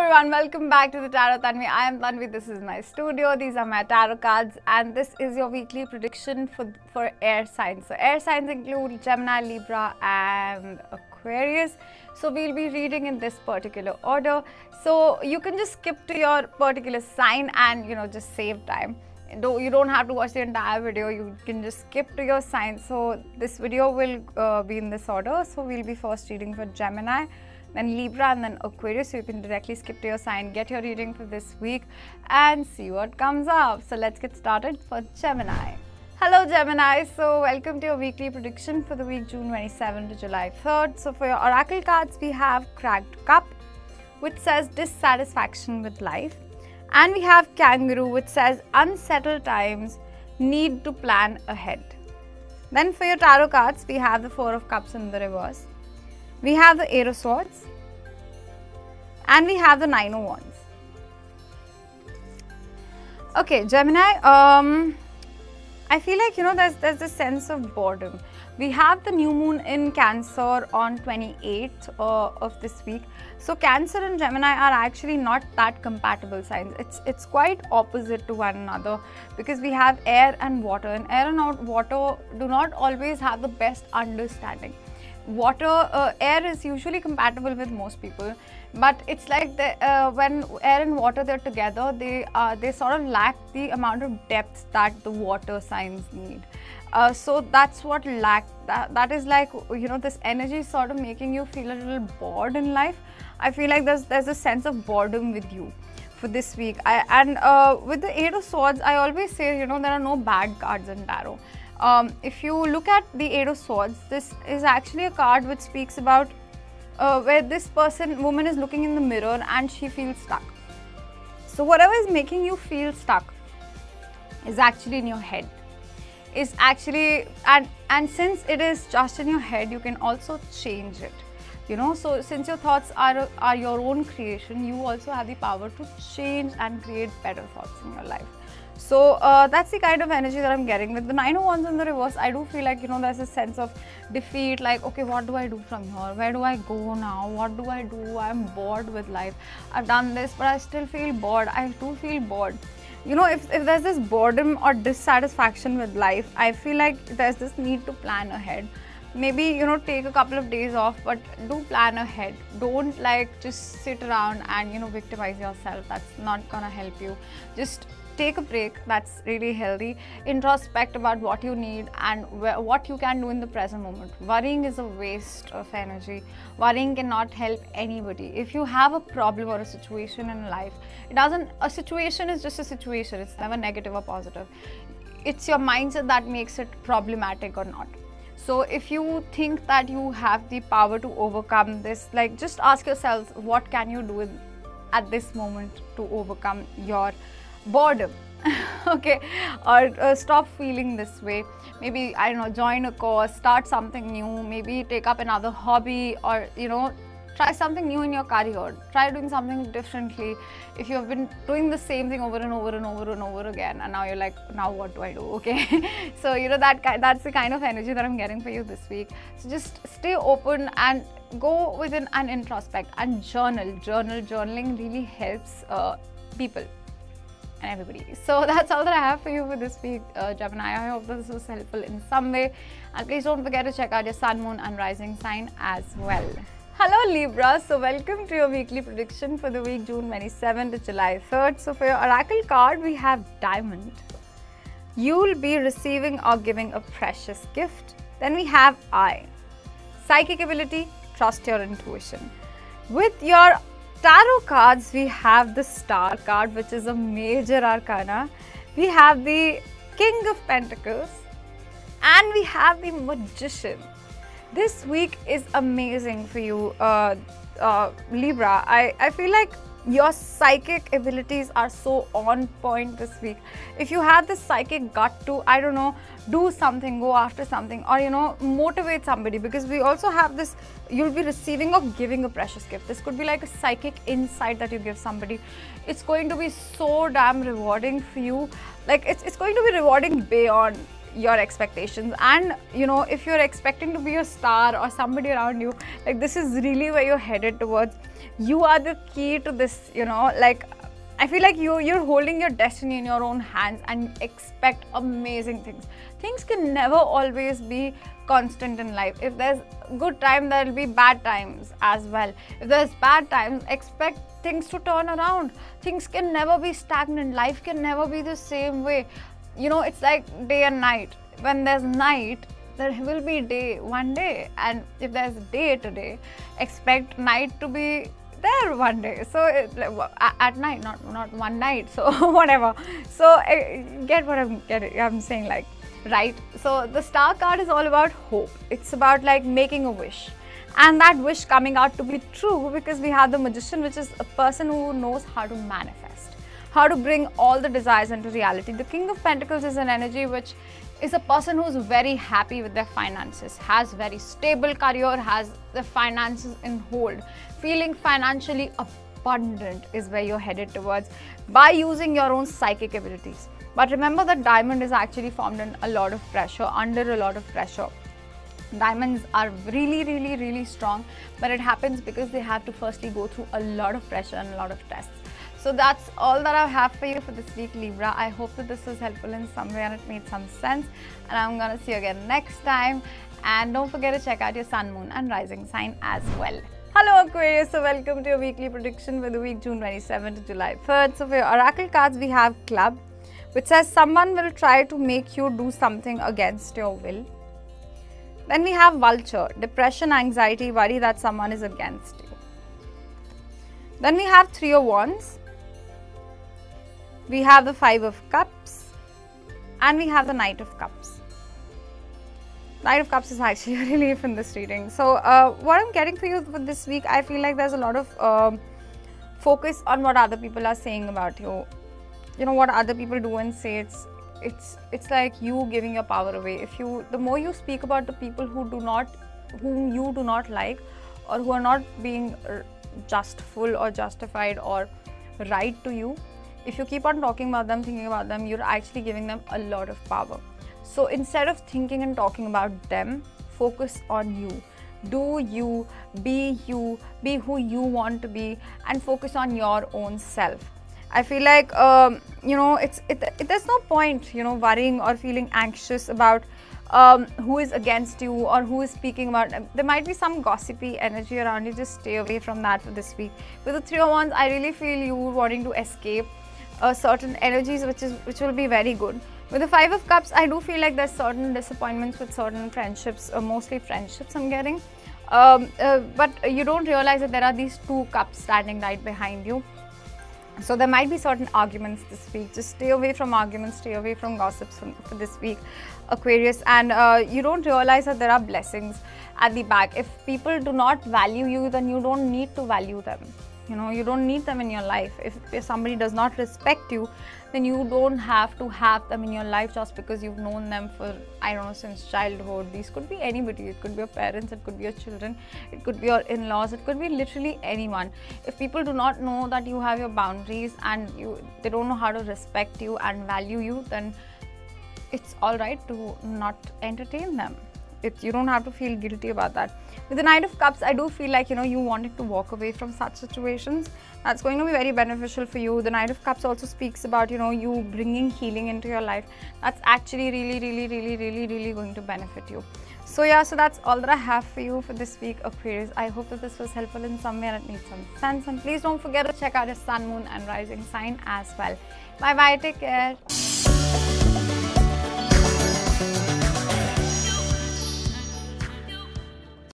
everyone, welcome back to the Tarot Tanvi. I am Tanvi, this is my studio, these are my tarot cards and this is your weekly prediction for air signs. So air signs include Gemini, Libra and Aquarius. So we'll be reading in this particular order. So you can just skip to your particular sign and just save time. You don't have to watch the entire video, you can just skip to your sign. So this video will be in this order. So we'll be first reading for Gemini, then Libra and then Aquarius. So you can directly skip to your sign, get your reading for this week and see what comes up. So let's get started for Gemini. Hello Gemini, so welcome to your weekly prediction for the week June 27 to July 3rd. So for your oracle cards, we have Cracked Cup, which says dissatisfaction with life. And we have Kangaroo, which says unsettled times, need to plan ahead. Then for your tarot cards, we have the Four of Cups in the reverse. We have the Eight of Swords. And we have the Nine of Wands. Okay, Gemini, I feel like, there's this sense of boredom. We have the new moon in Cancer on 28th of this week. So Cancer and Gemini are actually not that compatible signs. It's quite opposite to one another because we have air and water, and air and water do not always have the best understanding. Air is usually compatible with most people, but it's like when air and water they're together, they sort of lack the amount of depth that the water signs need. So that's what that is like, this energy is sort of making you feel a little bored in life. I feel like there's a sense of boredom with you for this week. With the Eight of Swords, I always say, there are no bad cards in tarot. If you look at the Eight of Swords, this is actually a card which speaks about where this woman is looking in the mirror and she feels stuck. So whatever is making you feel stuck is actually in your head. Is actually, and since it is just in your head, you can also change it. So since your thoughts are your own creation, you also have the power to change and create better thoughts in your life. So that's the kind of energy that I'm getting. With the Nine of Wands in the reverse, I do feel like, there's a sense of defeat, like, okay, what do I do from here? Where do I go now? What do I do? I'm bored with life. I've done this, but I still feel bored. I do feel bored. If there's this boredom or dissatisfaction with life, I feel like there's this need to plan ahead. Maybe, take a couple of days off, but do plan ahead. Don't just sit around and, victimize yourself. That's not gonna help you. Just take a break. That's really healthy. Introspect about what you need and what you can do in the present moment. Worrying is a waste of energy. Worrying cannot help anybody. If you have a problem or a situation in life, a situation is just a situation. It's never negative or positive. It's your mindset that makes it problematic or not. So if you think that you have the power to overcome this, just ask yourselves, what can you do at this moment to overcome your boredom? Okay, or stop feeling this way. Maybe, I don't know, join a course, start something new, maybe take up another hobby, or try something new in your career. Try doing something differently. If you have been doing the same thing over and over and over and over again, and now you're like, now what do I do? Okay, so that's the kind of energy that I'm getting for you this week. So just stay open and go within and introspect and journal. Journaling really helps people and everybody. So that's all that I have for you for this week, Gemini. I hope this was helpful in some way, and please don't forget to check out your sun, moon and rising sign as well. Hello Libra, so welcome to your weekly prediction for the week June 27 to July 3rd. So for your oracle card, we have Diamond. You'll be receiving or giving a precious gift. Then we have Eye. Psychic ability, trust your intuition. With your tarot cards, we have the Star card, which is a major arcana. We have the King of Pentacles and we have the Magician. This week is amazing for you, Libra. I feel like your psychic abilities are so on point this week. If you have this psychic gut to, I don't know, do something, go after something, or motivate somebody, because we also have this, you'll be receiving or giving a precious gift. This could be like a psychic insight that you give somebody. It's going to be so damn rewarding for you. Like it's going to be rewarding beyond your expectations. And you know, if you're expecting to be a star or somebody around you, like this is really where you're headed towards. You are the key to this, you know, like I feel like you're holding your destiny in your own hands, and expect amazing things. Things can never always be constant in life. If there's good time, there will be bad times as well. If there's bad times, expect things to turn around. Things can never be stagnant. Life can never be the same way. You know, it's like day and night. When there's night, there will be day one day, and if there's day today, expect night to be there one day. So at night, not one night, so whatever. So get what I'm saying, like, right? So the star card is all about hope. It's about like making a wish, and that wish coming out to be true, because we have the magician, which is a person who knows how to manifest, how to bring all the desires into reality. The King of Pentacles is an energy which is a person who's very happy with their finances, has very stable career, has the finances in hold, feeling financially abundant is where you're headed towards by using your own psychic abilities. But remember that diamond is actually formed in a lot of pressure, under a lot of pressure. Diamonds are really strong, but it happens because they have to firstly go through a lot of pressure and a lot of tests. So that's all that I have for you for this week, Libra. I hope that this was helpful in some way and it made some sense. And I'm gonna see you again next time. And don't forget to check out your sun, moon and rising sign as well. Hello Aquarius, so welcome to your weekly prediction for the week June 27 to July 3rd. So for your oracle cards, we have Club, which says someone will try to make you do something against your will. Then we have Vulture, depression, anxiety, worry that someone is against you. Then we have Three of Wands. We have the Five of Cups, and we have the Knight of Cups. Knight of Cups is actually a relief in this reading. So what I'm getting for you for this week, I feel like there's a lot of focus on what other people are saying about you. You know, what other people do and say, it's like you giving your power away. The more you speak about the people whom you do not like, or who are not being justful or justified or right to you, if you keep on talking about them, thinking about them, you're actually giving them a lot of power. So instead of thinking and talking about them, focus on you. Do you, be who you want to be, and focus on your own self. I feel like, you know, there's no point, you know, worrying or feeling anxious about who is against you or who is speaking about. There might be some gossipy energy around you. Just stay away from that for this week. With the Three of Wands, I really feel you wanting to escape certain energies, which will be very good. With the Five of Cups, I do feel like there's certain disappointments with certain friendships, mostly friendships I'm getting. But you don't realize that there are these two cups standing right behind you. So there might be certain arguments this week. Just stay away from arguments, stay away from gossips for this week, Aquarius. And you don't realize that there are blessings at the back. If people do not value you, then you don't need to value them. You know, you don't need them in your life. If somebody does not respect you, then you don't have to have them in your life just because you've known them for, I don't know, since childhood. These could be anybody. It could be your parents, it could be your children, it could be your in-laws, it could be literally anyone. If people do not know that you have your boundaries and they don't know how to respect you and value you, then it's all right to not entertain them. You don't have to feel guilty about that. With the Knight of Cups, I do feel like, you know, you wanted to walk away from such situations. That's going to be very beneficial for you. The Knight of Cups also speaks about, you know, you bringing healing into your life. That's actually really going to benefit you. So yeah, so that's all that I have for you for this week, Aquarius. I hope that this was helpful in some way and it made some sense. And please don't forget to check out your sun, moon and rising sign as well. Bye bye, take care.